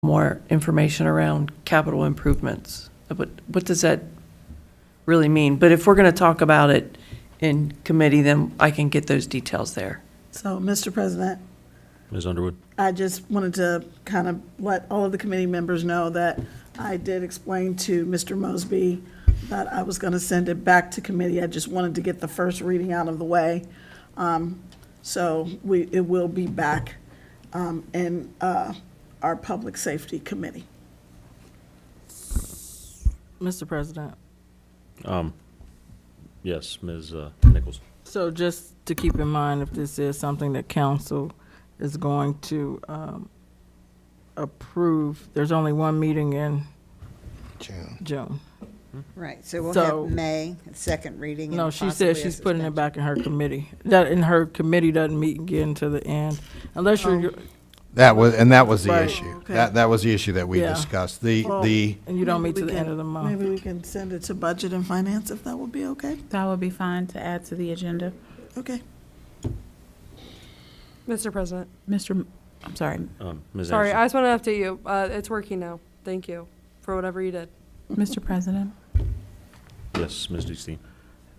more information around capital improvements. What does that really mean? But if we're going to talk about it in committee, then I can get those details there. So, Mr. President, Ms. Underwood? I just wanted to kind of let all of the committee members know that I did explain to Mr. Mosby that I was going to send it back to committee. I just wanted to get the first reading out of the way. So it will be back in our Public Safety Committee. Mr. President, Yes, Ms. Nichols. so just to keep in mind, if this is something that council is going to approve, there's only one meeting in June. Right, so we'll So- have May, second reading. and No, she possibly said a she's putting it suspension. back in her committee. That, and her committee doesn't meet again to the end, unless you're, That was the Right. issue. Okay. That was the issue that we Yeah. discussed. Well, and you don't meet Maybe to we the end can- of the month. Maybe we can send it to Budget and Finance, if that would be okay? That would be fine to add to the agenda. Okay. Mr. President, I'm sorry, Ms. sorry, Anderson? I just want to update you. It's working now. Thank you for whatever you did. Mr. President. Yes, Ms. Dukestein.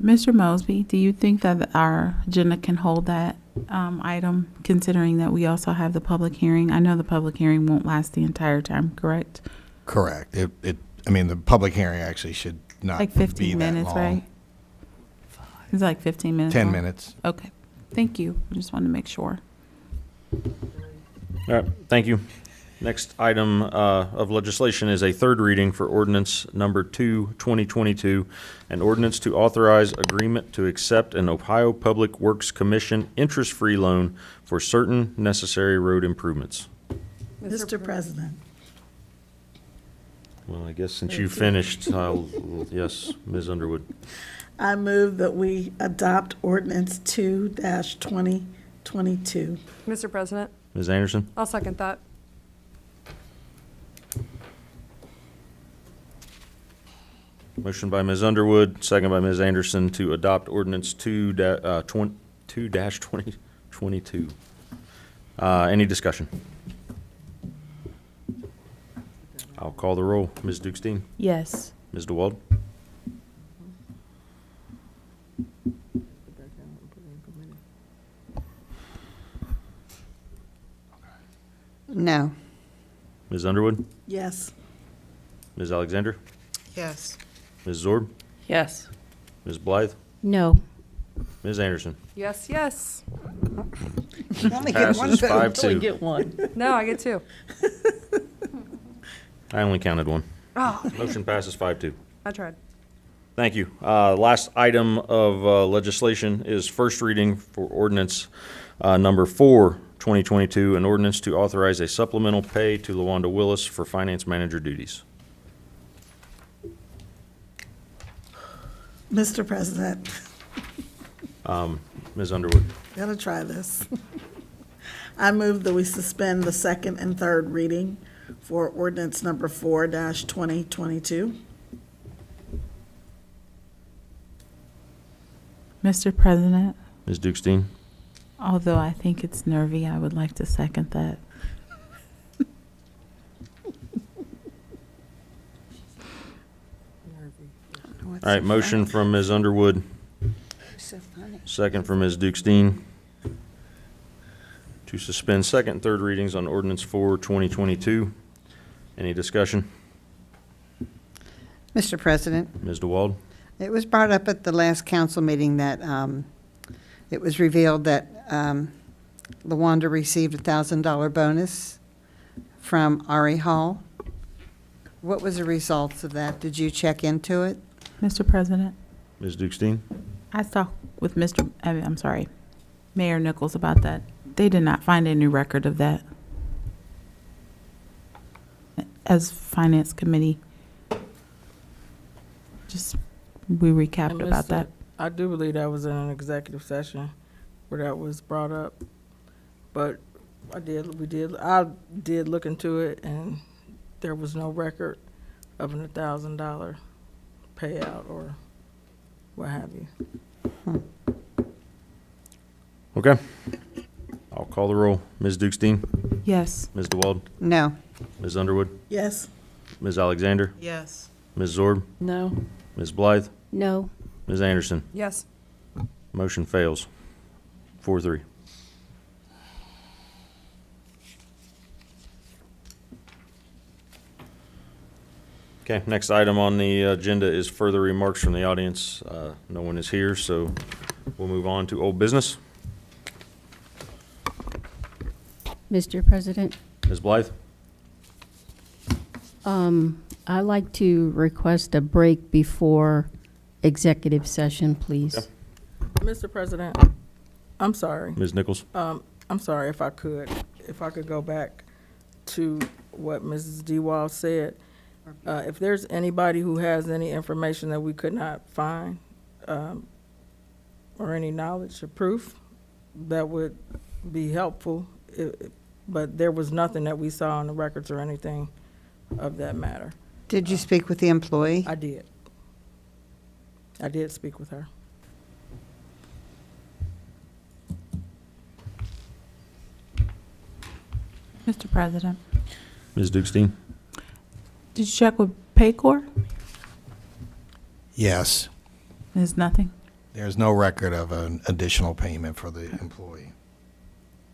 Mr. Mosby, do you think that our agenda can hold that item, considering that we also have the public hearing? I know the public hearing won't last the entire time, correct? Correct. The public hearing actually should not Like be 15 that minutes, long. right? It's like 15 minutes 10 long? minutes. Okay, thank you. I just wanted to make sure. All right, thank you. Next item of legislation is a third reading for ordinance number 2, 2022, an ordinance to authorize agreement to accept an Ohio Public Works Commission interest-free loan for certain necessary road improvements. Mr. President, Well, I guess since you finished, yes, Ms. Underwood. I move that we adopt ordinance 2-2022. Mr. President, Ms. Anderson? I'll second that. Motion by Ms. Underwood, second by Ms. Anderson to adopt ordinance 2-2022. Any discussion? I'll call the roll. Ms. Dukestein? Yes. Ms. DeWald? No. Ms. Underwood? Yes. Ms. Alexander? Yes. Ms. Zorb? Yes. Ms. Blythe? No. Ms. Anderson? Yes, yes. You only get one Passes vote. 5-2. Get one. No, I get two. I only counted one. Oh, Motion passes 5-2. I tried. Thank you. Last item of legislation is first reading for ordinance number 4, 2022, an ordinance to authorize a supplemental pay to LaWanda Willis for finance manager duties. Mr. President, Ms. Underwood. gotta try this. I move that we suspend the second and third reading for ordinance number 4-2022. Mr. President, Ms. Dukestein. although I think it's nervy, I would like to second that. All right, motion from Ms. Underwood, So funny. second from Ms. Dukestein to suspend second and third readings on ordinance 4, 2022. Any discussion? Mr. President, Ms. DeWald? it was brought up at the last council meeting that it was revealed that LaWanda received a $1,000 bonus from Ari Hall. What was the results of that? Did you check into it? Mr. President, Ms. Dukestein? I talked with Mayor Nichols about that. They did not find any record of that. As Finance Committee, we recapped And about Mr. that. I do believe that was in an executive session where that was brought up. But I did look into it, and there was no record of a $1,000 payout or what have you. Okay. I'll call the roll. Ms. Dukestein? Yes. Ms. DeWald? No. Ms. Underwood, Yes. Ms. Alexander, Yes. Ms. Zorb, No. Ms. Blythe, No. Ms. Anderson. Yes. Motion fails. 4-3. Okay, next item on the agenda is further remarks from the audience. No one is here, so we'll move on to old business. Mr. President, Ms. Blythe? I'd like to request a break before executive session, please. Yep. Mr. President, I'm sorry. Ms. Nichols? I'm sorry if I could go back to what Mrs. DeWall said. If there's anybody who has any information that we could not find, or any knowledge or proof, that would be helpful. But there was nothing that we saw on the records or anything of that matter. Did you speak with the employee? I did. I did speak with her. Mr. President, Ms. Dukestein? did you check with Paycor? Yes, There's nothing? there's no record of an additional payment for the employee.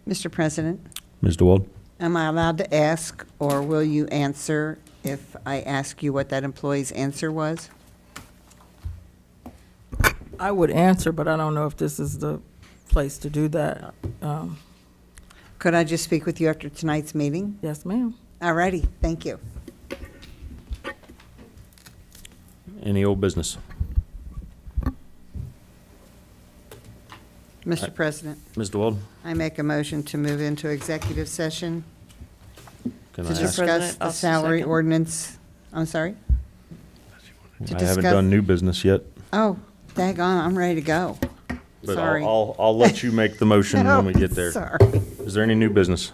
Mr. President, Ms. DeWald? am I allowed to ask, or will you answer if I ask you what that employee's answer was? I would answer, but I don't know if this is the place to do that. Could I just speak with you after tonight's meeting? Yes, ma'am. All righty, thank you. Any old business? Mr. President, Ms. DeWald? I make a motion to move into executive session Can to I ask? discuss President, the I'll salary second. ordinance. I'm sorry? to I haven't discuss- done new business yet, Oh, daggone, I'm ready to go. but Sorry. I'll let you make the motion when we get there. Sorry. Is there any new business?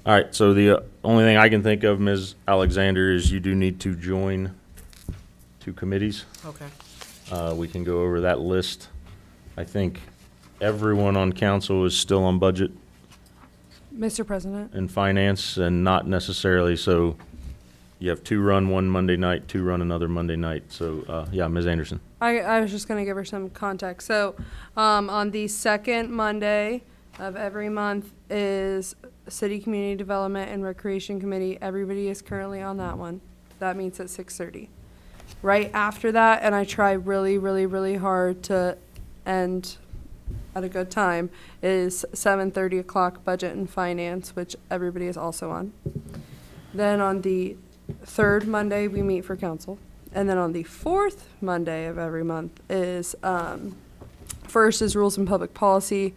All right, so the only thing I can think of, Ms. Alexander, is you do need to join two committees. Okay. We can go over that list. I think everyone on council is still on budget Mr. President, and finance, and not necessarily, so you have two run one Monday night, two run another Monday night. So, yeah, Ms. Anderson. I was just going to give her some context. So, on the second Monday of every month is City Community Development and Recreation Committee. Everybody is currently on that one. That meets at 6:30. Right after that, and I try really, really, really hard to end at a good time, is 7:30 o'clock Budget and Finance, which everybody is also on. Then on the third Monday, we meet for council. And then on the fourth Monday of every month is, first is Rules and Public Policy.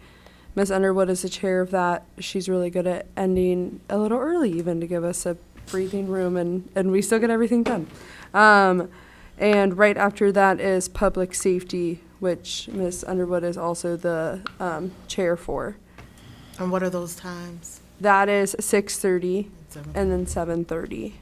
Ms. Underwood is the chair of that. She's really good at ending a little early even to give us a breathing room, and we still get everything done. And right after that is Public Safety, which Ms. Underwood is also the chair for. And what are those times? That is 6:30 and then 7:30.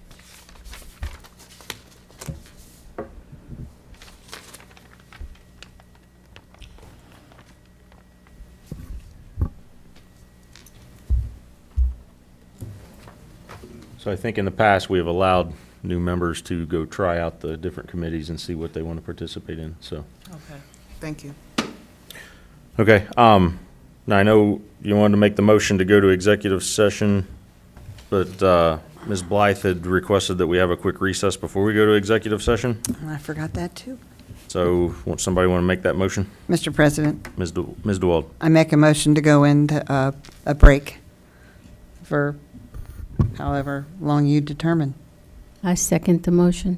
So I think in the past, we have allowed new members to go try out the different committees and see what they want to participate in, so. Okay, thank you. Okay, now I know you wanted to make the motion to go to executive session, but, Ms. Blythe had requested that we have a quick recess before we go to executive session. I forgot that too. So, somebody want to make that motion? Mr. President, Ms. DeWald? I make a motion to go into a break for however long you determine. I second the motion.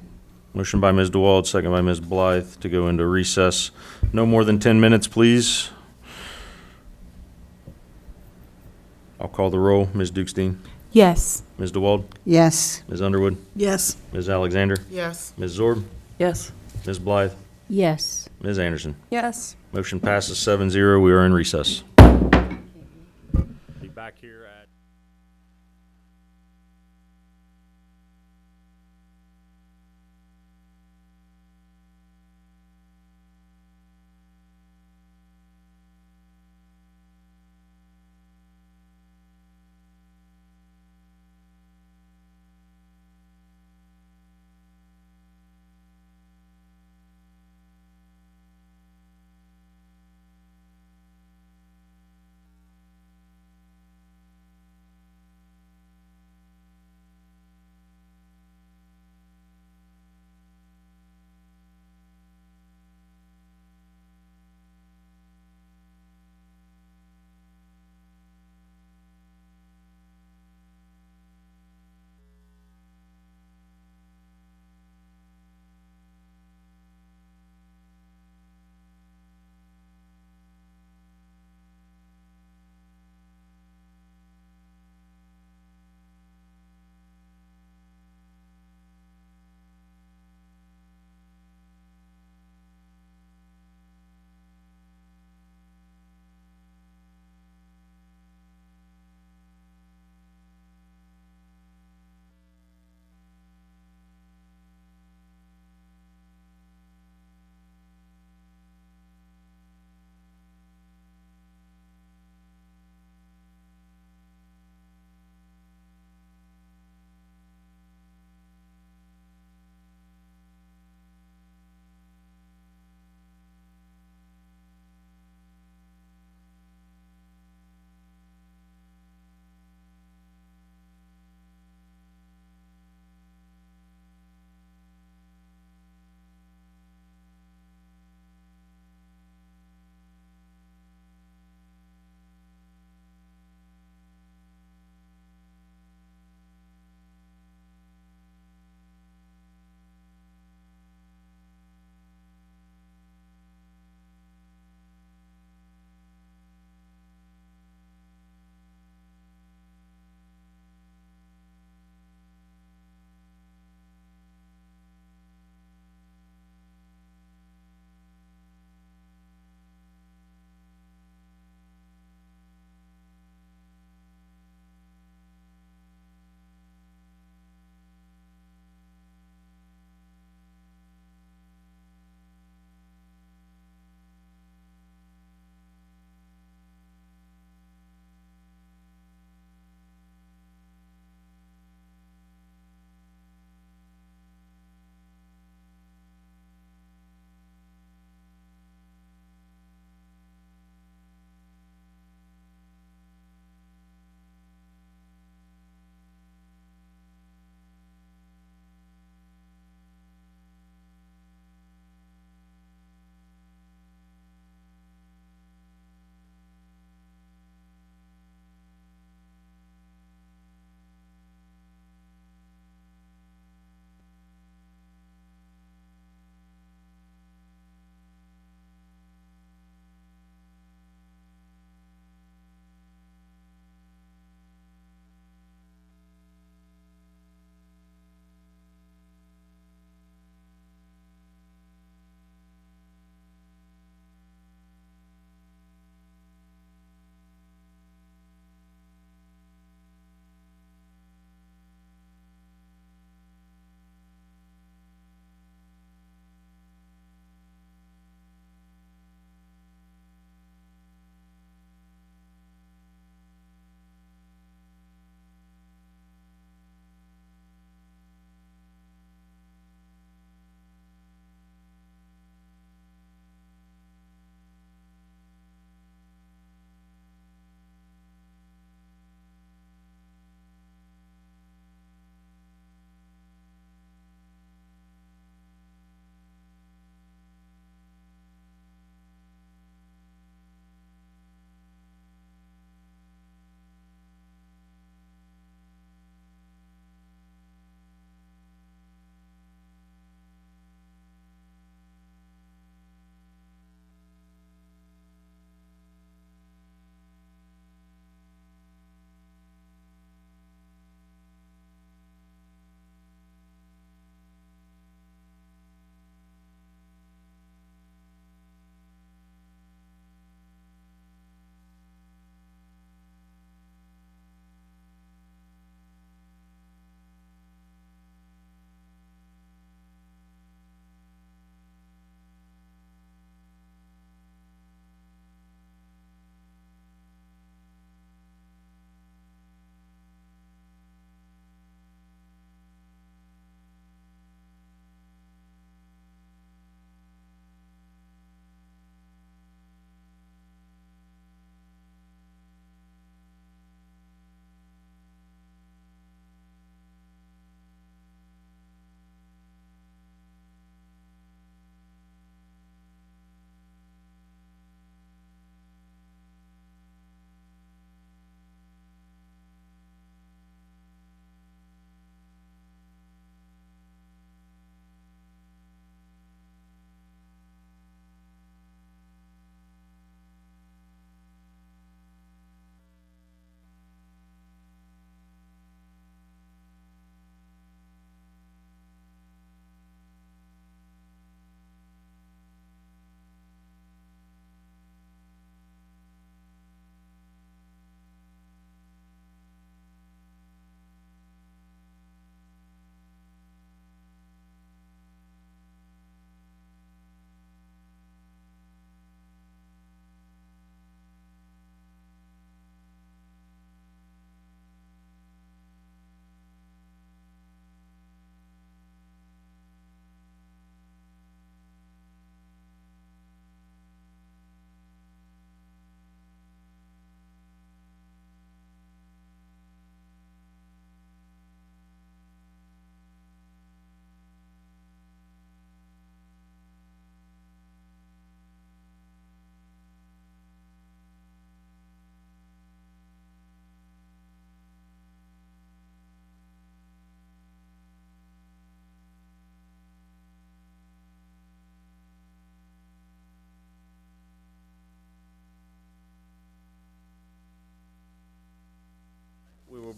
Motion by Ms. DeWald, second by Ms. Blythe to go into recess. No more than 10 minutes, please. I'll call the roll. Ms. Dukestein? Yes. Ms. DeWald? Yes. Ms. Underwood? Yes. Ms. Alexander? Yes. Ms. Zorb? Yes. Ms. Blythe? Yes. Ms. Anderson? Yes. Motion passes 7-0. We are in recess. Be back here at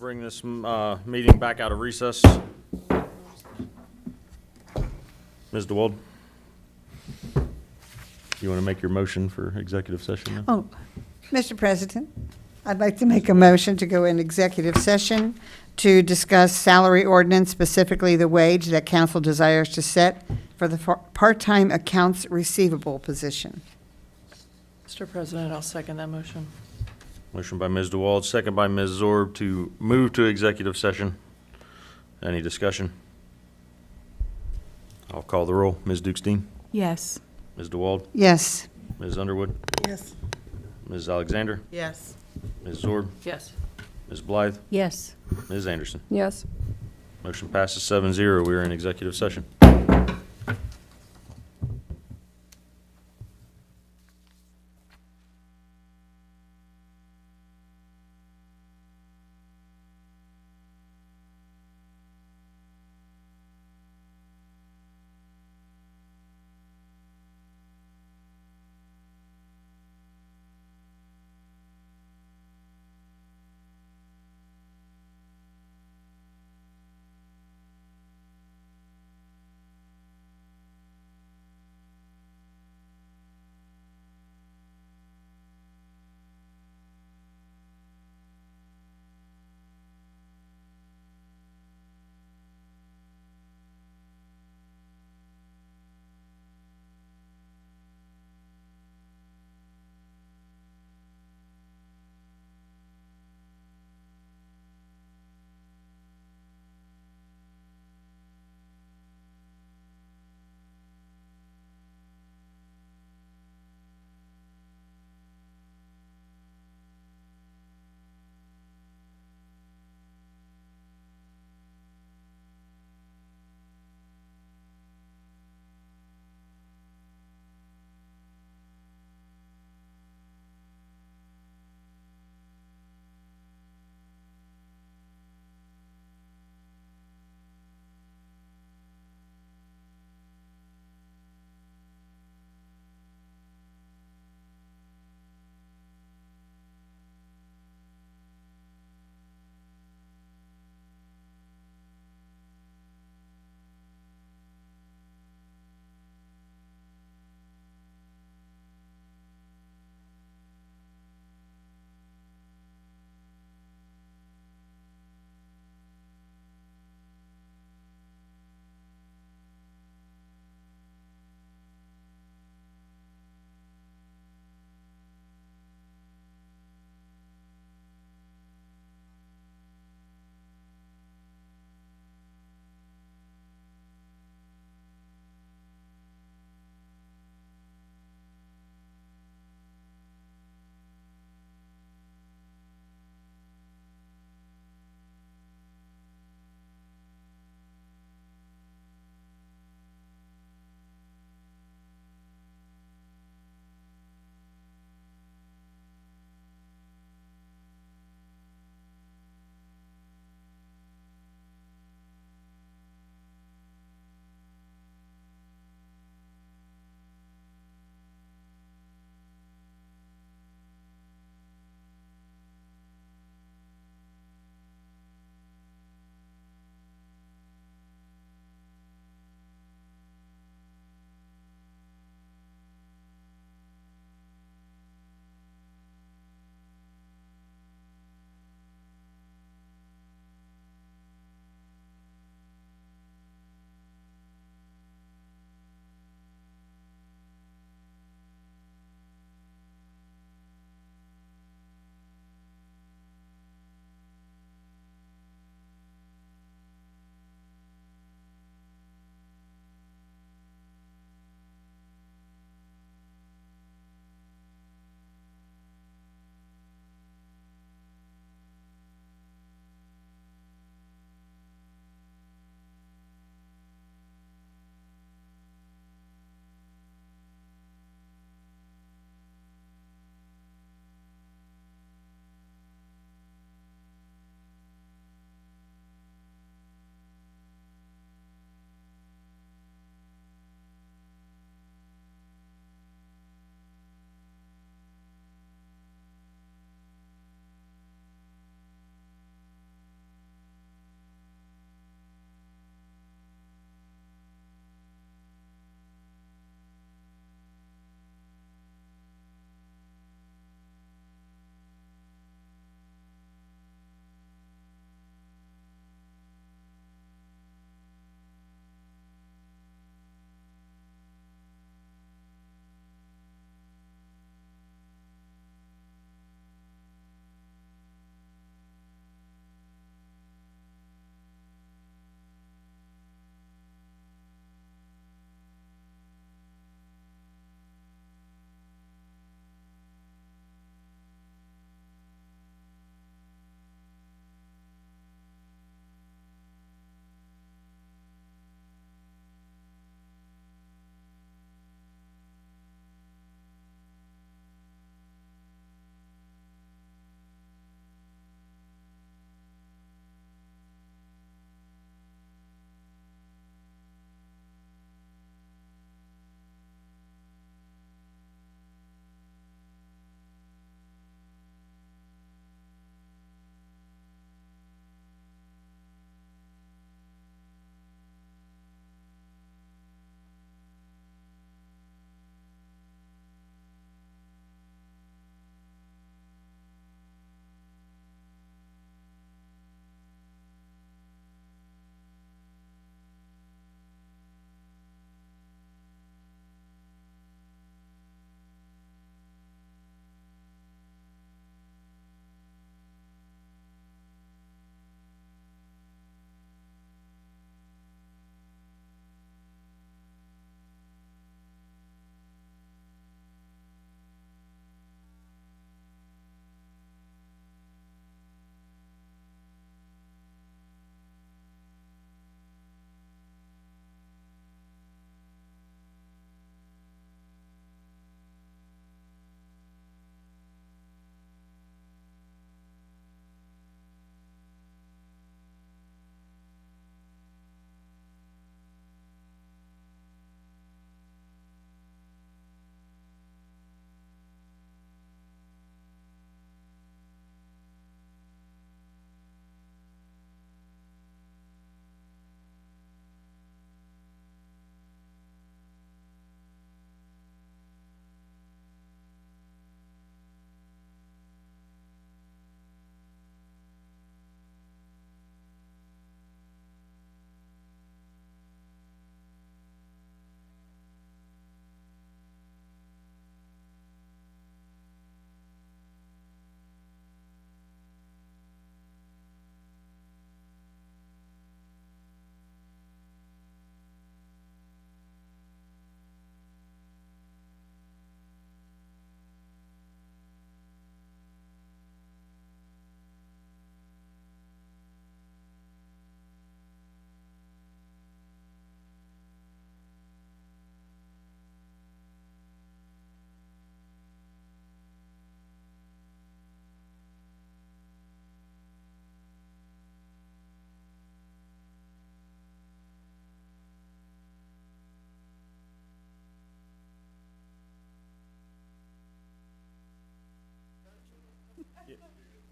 bring this meeting back out of recess. Ms. DeWald? You want to make your motion for executive session now? Oh, Mr. President, I'd like to make a motion to go in executive session to discuss salary ordinance, specifically the wage that council desires to set for the part-time accounts receivable position. Mr. President, I'll second that motion. Motion by Ms. DeWald, second by Ms. Zorb to move to executive session. Any discussion? I'll call the roll. Ms. Dukestein? Yes. Ms. DeWald? Yes. Ms. Underwood? Yes. Ms. Alexander? Yes. Ms. Zorb? Yes. Ms. Blythe? Yes. Ms. Anderson? Yes. Motion passes 7-0. We are in executive session.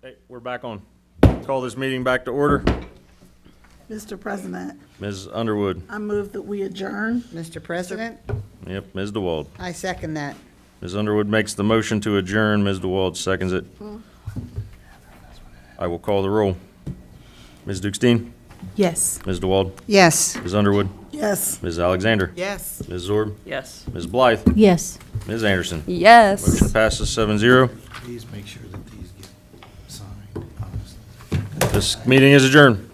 Hey, we're back on. Call this meeting back to order. Mr. President, Ms. Underwood. I move that we adjourn. Mr. President, Yep, Ms. DeWald. I second that. Ms. Underwood makes the motion to adjourn. Ms. DeWald seconds it. I will call the roll. Ms. Dukestein? Yes. Ms. DeWald? Yes. Ms. Underwood? Yes. Ms. Alexander? Yes. Ms. Zorb? Yes. Ms. Blythe? Yes. Ms. Anderson? Yes. Motion passes 7-0. Please make sure that these get signed, honestly. This meeting is adjourned.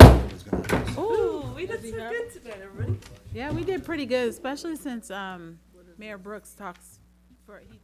Ooh, we did so good today, everybody. Yeah, we did pretty good, especially since Mayor Brooks talks he